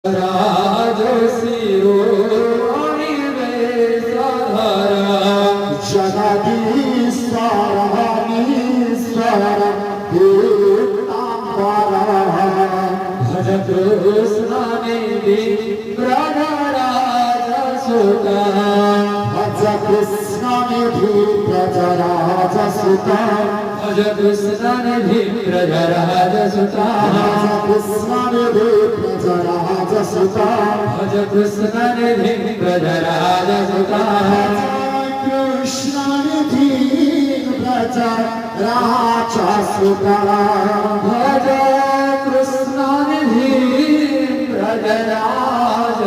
राज शिरोमणि वेशधरा जगदीश्वरमीश्वर पीताम्बरः भज कृष्ण निधि व्रजराजसुता भज कृष्णनिधि व्रजराजसुता भज कृष्ण निधि व्रजराजसुता भज कृष्णनिधि व्रजराजसुता भज कृष्ण निधि व्रजराजसुता कृष्णनिधि व्रजराजसुता भज कृष्ण निधि व्रजराजसुता